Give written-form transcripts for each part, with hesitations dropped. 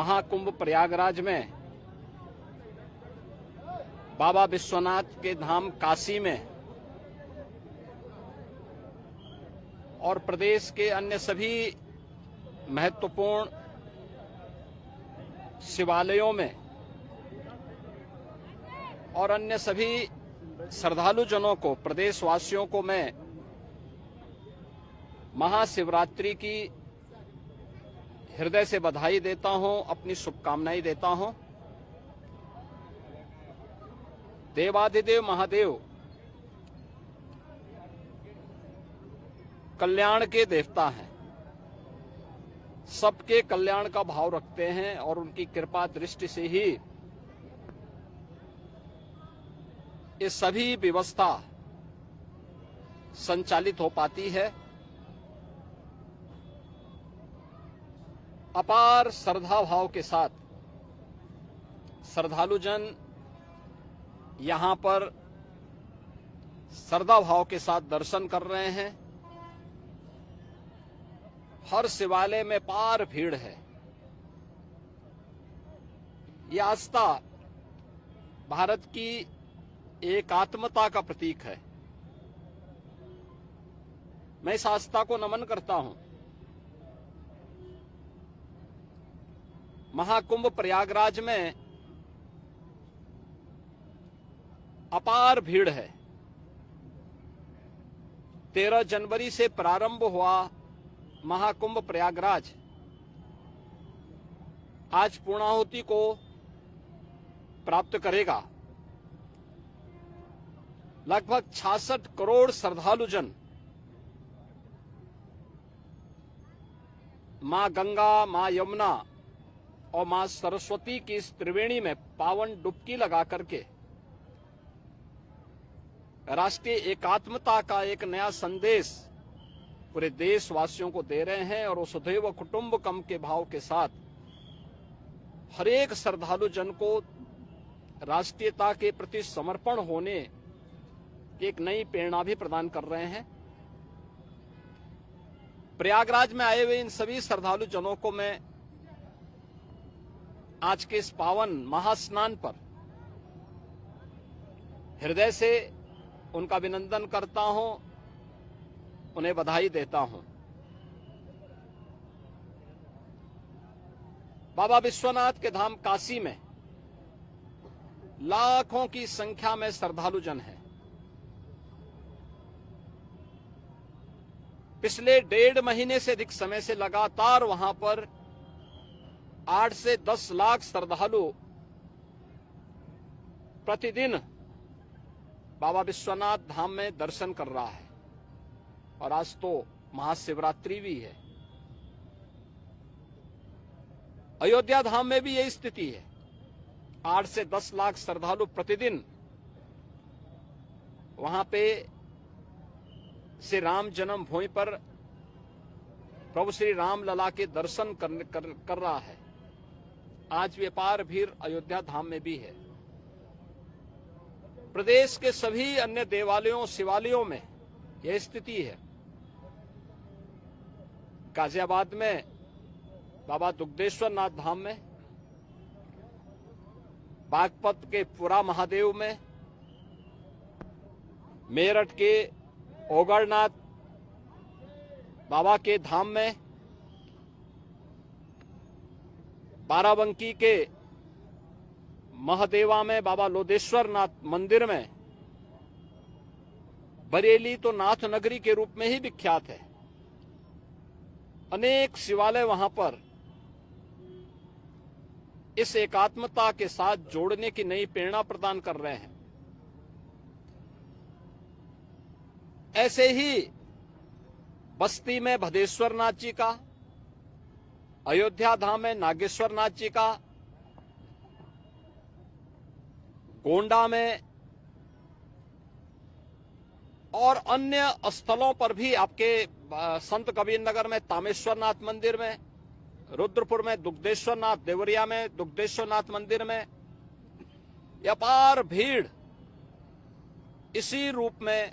महाकुंभ प्रयागराज में, बाबा विश्वनाथ के धाम काशी में और प्रदेश के अन्य सभी महत्वपूर्ण शिवालयों में और अन्य सभी श्रद्धालु जनों को, प्रदेशवासियों को मैं महाशिवरात्रि की हृदय से बधाई देता हूं, अपनी शुभकामनाएं देता हूं। देवाधिदेव महादेव कल्याण के देवता हैं, सबके कल्याण का भाव रखते हैं और उनकी कृपा दृष्टि से ही ये सभी व्यवस्था संचालित हो पाती है। अपार श्रद्धा भाव के साथ श्रद्धालु जन यहां पर श्रद्धा भाव के साथ दर्शन कर रहे हैं। हर शिवालय में पार भीड़ है। यह आस्था भारत की एकात्मता का प्रतीक है। मैं इस आस्था को नमन करता हूं। महाकुंभ प्रयागराज में अपार भीड़ है। 13 जनवरी से प्रारंभ हुआ महाकुंभ प्रयागराज आज पूर्णाहुति को प्राप्त करेगा। लगभग 66 करोड़ श्रद्धालु जन मां गंगा, मां यमुना और मां सरस्वती की इस त्रिवेणी में पावन डुबकी लगा करके राष्ट्रीय एकात्मता का एक नया संदेश पूरे देशवासियों को दे रहे हैं और वसुधैव कुटुंबकम के भाव के साथ हर एक श्रद्धालु जन को राष्ट्रीयता के प्रति समर्पण होने की एक नई प्रेरणा भी प्रदान कर रहे हैं। प्रयागराज में आए हुए इन सभी श्रद्धालु जनों को मैं आज के इस पावन महास्नान पर हृदय से उनका अभिनंदन करता हूं, उन्हें बधाई देता हूं। बाबा विश्वनाथ के धाम काशी में लाखों की संख्या में श्रद्धालु जन हैं। पिछले 1.5 महीने से अधिक समय से लगातार वहां पर 8 से 10 लाख श्रद्धालु प्रतिदिन बाबा विश्वनाथ धाम में दर्शन कर रहा है और आज तो महाशिवरात्रि भी है। अयोध्या धाम में भी यही स्थिति है। 8 से 10 लाख श्रद्धालु प्रतिदिन वहां पे श्री राम जन्मभूमि पर प्रभु श्री राम लला के दर्शन कर रहा है। आज व्यापार भीड़ अयोध्या धाम में भी है। प्रदेश के सभी अन्य देवालयों, शिवालयों में यह स्थिति है। गाजियाबाद में बाबा दुग्धेश्वर नाथ धाम में, बागपत के पुरा महादेव में, मेरठ के ओगरनाथ बाबा के धाम में, बाराबंकी के महादेवा में बाबा लोदेश्वर नाथ मंदिर में, बरेली तो नाथ नगरी के रूप में ही विख्यात है। अनेक शिवालय वहां पर इस एकात्मता के साथ जोड़ने की नई प्रेरणा प्रदान कर रहे हैं। ऐसे ही बस्ती में भदेश्वर नाथ जी का, अयोध्या धाम में नागेश्वर नाथ जी का, गोंडा में और अन्य स्थलों पर भी आपके संत कबीर नगर में तामेश्वर नाथ मंदिर में, रुद्रपुर में दुग्धेश्वर नाथ, देवरिया में दुग्धेश्वर नाथ मंदिर में अपार भीड़ इसी रूप में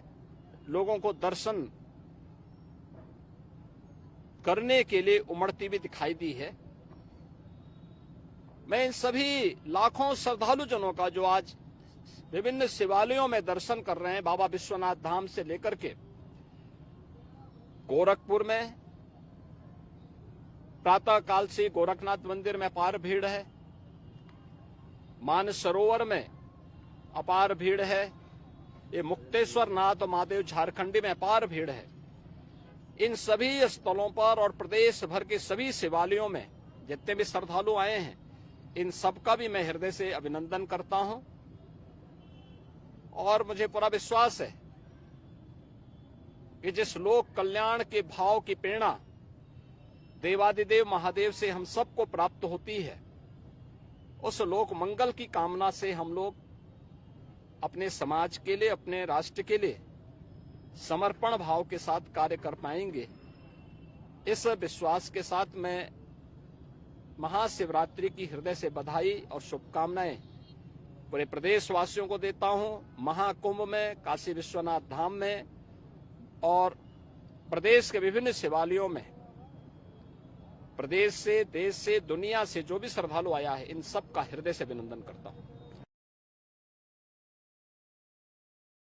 लोगों को दर्शन करने के लिए उमड़ती भी दिखाई दी है। मैं इन सभी लाखों श्रद्धालु जनों का जो आज विभिन्न शिवालयों में दर्शन कर रहे हैं, बाबा विश्वनाथ धाम से लेकर के गोरखपुर में प्रातः काल से गोरखनाथ मंदिर में अपार भीड़ है, मानस सरोवर में अपार भीड़ है, ये मुक्तेश्वर नाथ महादेव झारखंडी में अपार भीड़ है। इन सभी स्थलों पर और प्रदेश भर के सभी शिवालयों में जितने भी श्रद्धालु आए हैं, इन सबका भी मैं हृदय से अभिनंदन करता हूं और मुझे पूरा विश्वास है कि जिस लोक कल्याण के भाव की प्रेरणा देवादिदेव महादेव से हम सबको प्राप्त होती है, उस लोक मंगल की कामना से हम लोग अपने समाज के लिए, अपने राष्ट्र के लिए समर्पण भाव के साथ कार्य कर पाएंगे। इस विश्वास के साथ मैं महाशिवरात्रि की हृदय से बधाई और शुभकामनाएं पूरे प्रदेशवासियों को देता हूं। महाकुंभ में, काशी विश्वनाथ धाम में और प्रदेश के विभिन्न शिवालयों में प्रदेश से, देश से, दुनिया से जो भी श्रद्धालु आया है, इन सब का हृदय से अभिनंदन करता हूं।